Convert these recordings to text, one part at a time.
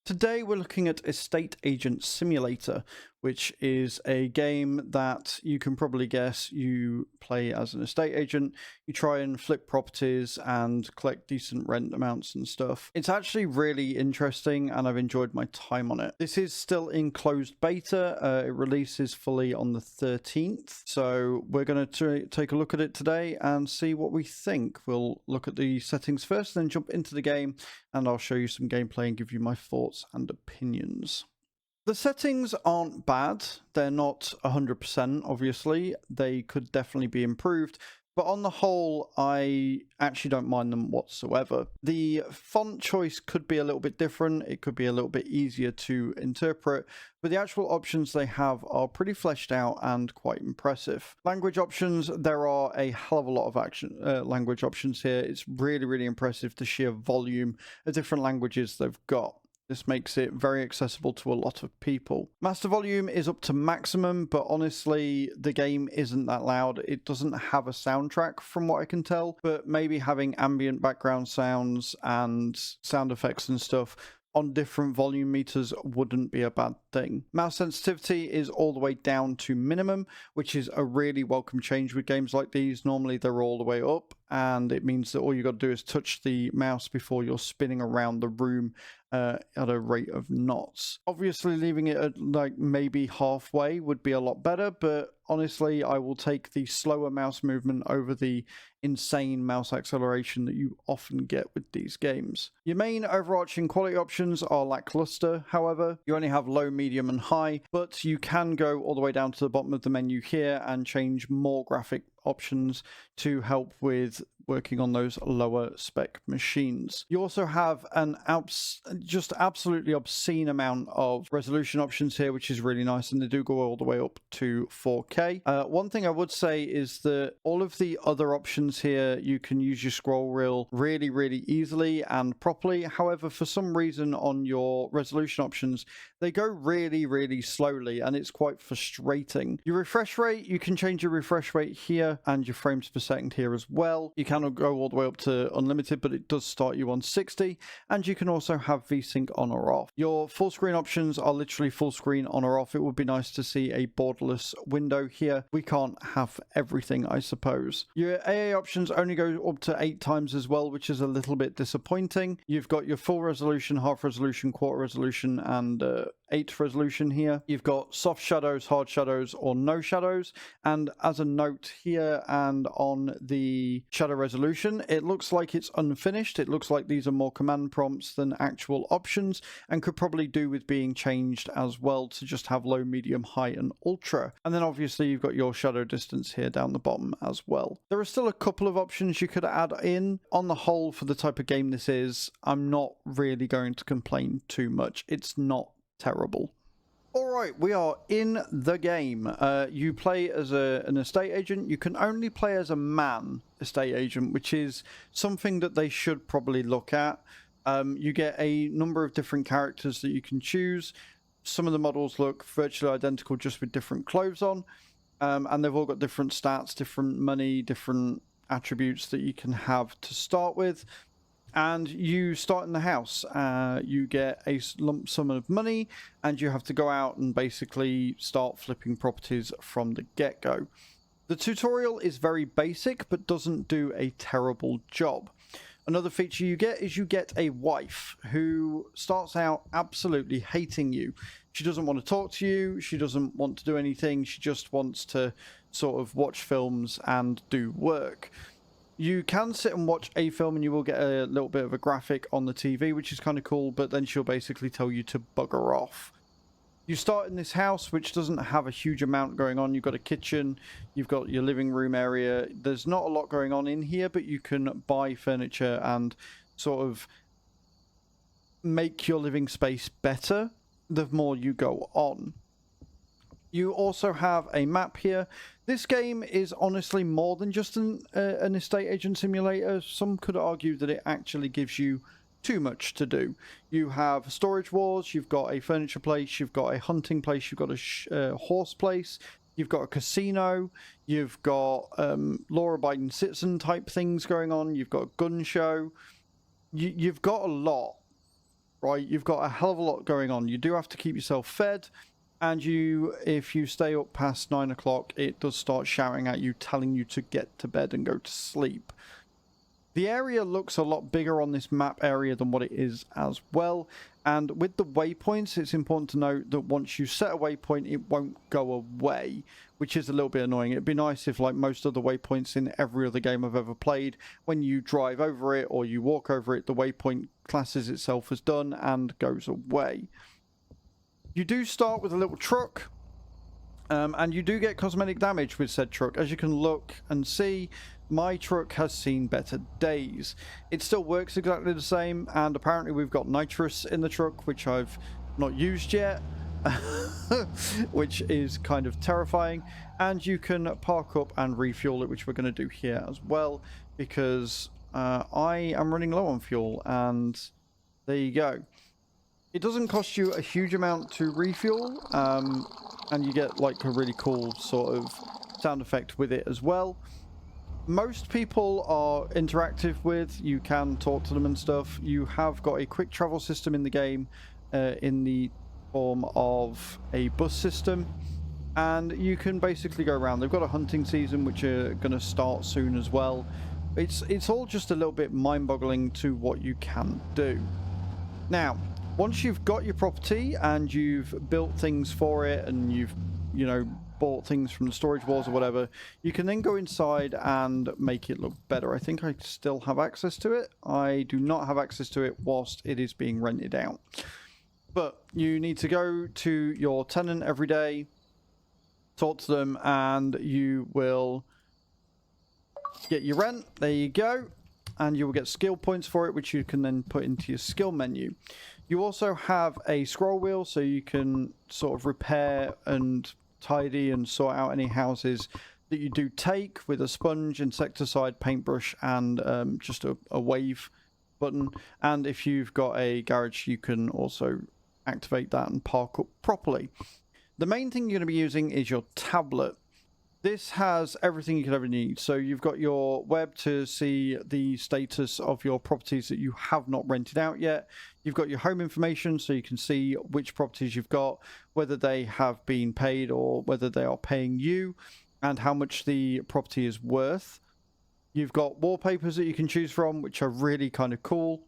Today we're looking at Estate Agent Simulator, which is a game that you can probably guess you play as an estate agent. You try and flip properties and collect decent rent amounts and stuff. It's actually really interesting and I've enjoyed my time on it. This is still in closed beta. It releases fully on the 13th. So we're going to take a look at it today and see what we think. We'll look at the settings first, then jump into the game and I'll show you some gameplay and give you my thoughts and opinions. The settings aren't bad. They're not 100%, obviously. They could definitely be improved. But on the whole, I actually don't mind them whatsoever. The font choice could be a little bit different. It could be a little bit easier to interpret. But the actual options they have are pretty fleshed out and quite impressive. Language options, there are a hell of a lot of language options here. It's really, really impressive, the sheer volume of different languages they've got. This makes it very accessible to a lot of people. Master volume is up to maximum, but honestly, the game isn't that loud. It doesn't have a soundtrack from what I can tell, but maybe having ambient background sounds and sound effects and stuff on different volume meters wouldn't be a bad thing. Mouse sensitivity is all the way down to minimum, which is a really welcome change with games like these. Normally they're all the way up, and it means that all you got to do is touch the mouse before you're spinning around the room at a rate of knots. Obviously leaving it at like maybe halfway would be a lot better, but honestly I will take the slower mouse movement over the insane mouse acceleration that you often get with these games. Your main overarching quality options are lackluster, however. You only have low, medium and high, but you can go all the way down to the bottom of the menu here and change more graphic options to help with working on those lower spec machines. You also have an just absolutely obscene amount of resolution options here, which is really nice, and they do go all the way up to 4K. One thing I would say is that all of the other options here, you can use your scroll wheel really, really easily and properly. However, for some reason on your resolution options, they go really, really slowly, and it's quite frustrating. Your refresh rate, you can change your refresh rate here and your frames per second here as well. You cannot go all the way up to unlimited, but it does start you on 60, and you can also have VSync on or off. Your full screen options are literally full screen on or off. It would be nice to see a borderless window here. We can't have everything, I suppose. Your AA options only go up to 8 times as well, which is a little bit disappointing. You've got your full resolution, half resolution, quarter resolution, and 8 resolution here. You've got soft shadows, hard shadows, or no shadows. And as a note here and on the shadow resolution, it looks like it's unfinished. It looks like these are more command prompts than actual options, and could probably do with being changed as well to just have low, medium, high, and ultra. And then obviously you've got your shadow distance here down the bottom as well. There are still a couple of options you could add in. On the whole, for the type of game this is, I'm not really going to complain too much. It's not terrible. Alright, we are in the game. You play as an estate agent. You can only play as a man estate agent, which is something that they should probably look at. You get a number of different characters that you can choose. Some of the models look virtually identical, just with different clothes on. And they've all got different stats, different money, different attributes that you can have to start with. And you start in the house. You get a lump sum of money, and you have to go out and basically start flipping properties from the get-go. The tutorial is very basic, but doesn't do a terrible job. Another feature you get is you get a wife who starts out absolutely hating you. She doesn't want to talk to you. She doesn't want to do anything. She just wants to sort of watch films and do work. You can sit and watch a film and you will get a little bit of a graphic on the TV, which is kind of cool, but then she'll basically tell you to bugger off. You start in this house, which doesn't have a huge amount going on. You've got a kitchen, you've got your living room area. There's not a lot going on in here, but you can buy furniture and sort of make your living space better the more you go on. You also have a map here. This game is honestly more than just an estate agent simulator. Some could argue that it actually gives you too much to do. You have storage wars, you've got a furniture place, you've got a hunting place, you've got a horse place, you've got a casino, you've got law-abiding citizen type things going on, you've got a gun show. You've got a lot. right? You've got a hell of a lot going on. You do have to keep yourself fed, and if you stay up past 9 o'clock, it does start shouting at you, telling you to get to bed and go to sleep. The area looks a lot bigger on this map area than what it is as well. And with the waypoints, it's important to note that once you set a waypoint, it won't go away, which is a little bit annoying. It'd be nice if, like most of the waypoints in every other game I've ever played, when you drive over it or you walk over it, the waypoint classes itself as done and goes away. You do start with a little truck. And you do get cosmetic damage with said truck. As you can look and see, my truck has seen better days. It still works exactly the same, and apparently we've got nitrous in the truck, which I've not used yet, which is kind of terrifying. And you can park up and refuel it, which we're going to do here as well, because I am running low on fuel, and there you go. It doesn't cost you a huge amount to refuel, and you get like a really cool sort of sound effect with it as well. Most people are interactive with, you can talk to them and stuff. You have got a quick travel system in the game in the form of a bus system, and you can basically go around. They've got a hunting season which are going to start soon as well. It's all just a little bit mind-boggling to what you can do. Now, once you've got your property and you've built things for it and you've, you know, bought things from the storage walls or whatever, you can then go inside and make it look better. I think I still have access to it. I do not have access to it whilst it is being rented out. But you need to go to your tenant every day, talk to them, and you will get your rent. There you go. And you will get skill points for it, which you can then put into your skill menu. You also have a scroll wheel, so you can sort of repair and tidy and sort out any houses that you do take with a sponge, insecticide, paintbrush, and just a wave button. And if you've got a garage, you can also activate that and park up properly. The main thing you're going to be using is your tablet. This has everything you could ever need. So you've got your web to see the status of your properties that you have not rented out yet. You've got your home information, so you can see which properties you've got, whether they have been paid or whether they are paying you, and how much the property is worth. You've got wallpapers that you can choose from, which are really kind of cool.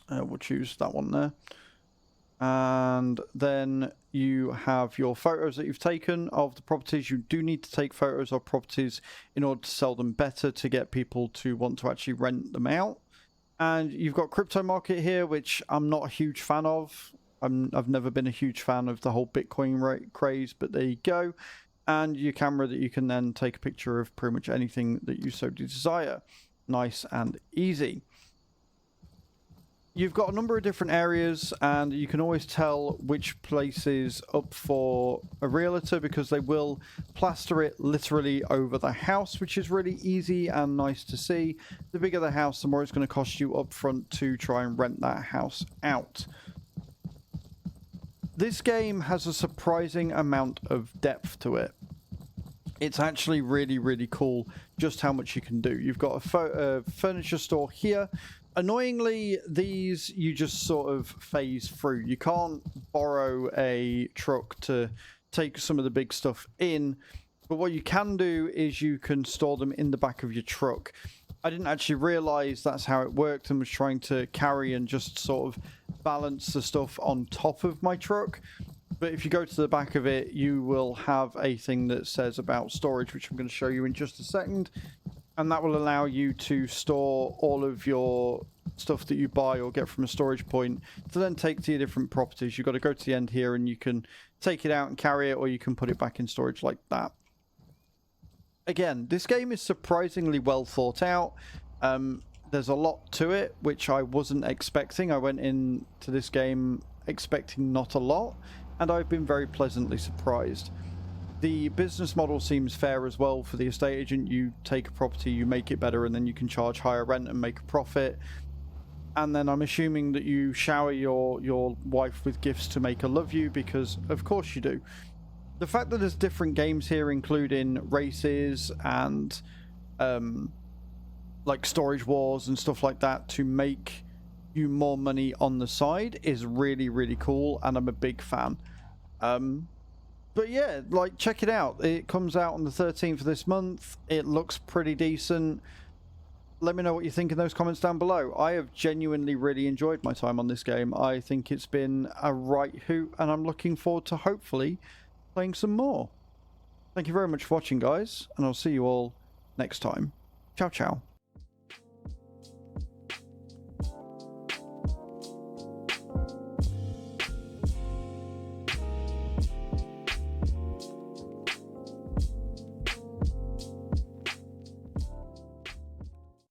We'll choose that one there. And then you have your photos that you've taken of the properties. You do need to take photos of properties in order to sell them better, to get people to want to actually rent them out. And you've got crypto market here, which I'm not a huge fan of. I've never been a huge fan of the whole Bitcoin craze, but there you go. And your camera that you can then take a picture of pretty much anything that you so desire. Nice and easy. You've got a number of different areas, and you can always tell which place is up for a realtor because they will plaster it literally over the house, which is really easy and nice to see. The bigger the house, the more it's going to cost you up front to try and rent that house out. This game has a surprising amount of depth to it. It's actually really, really cool just how much you can do. You've got a furniture store here. Annoyingly, these you just sort of phase through. You can't borrow a truck to take some of the big stuff in, but what you can do is you can store them in the back of your truck. I didn't actually realize that's how it worked and was trying to carry and just sort of balance the stuff on top of my truck. But if you go to the back of it, you will have a thing that says about storage, which I'm going to show you in just a second. And that will allow you to store all of your stuff that you buy or get from a storage point to then take to your different properties. You've got to go to the end here and you can take it out and carry it, or you can put it back in storage like that. Again, this game is surprisingly well thought out. There's a lot to it, which I wasn't expecting. I went into this game expecting not a lot, and I've been very pleasantly surprised. The business model seems fair as well for the estate agent. You take a property, you make it better, and then you can charge higher rent and make a profit. And then I'm assuming that you shower your wife with gifts to make her love you, because of course you do. The fact that there's different games here, including races and like storage wars and stuff like that, to make you more money on the side is really, really cool, and I'm a big fan. But yeah, like, check it out. It comes out on the 13th of this month. It looks pretty decent. Let me know what you think in those comments down below. I have genuinely really enjoyed my time on this game. I think it's been a right hoot, and I'm looking forward to hopefully playing some more. Thank you very much for watching, guys, and I'll see you all next time. Ciao, ciao.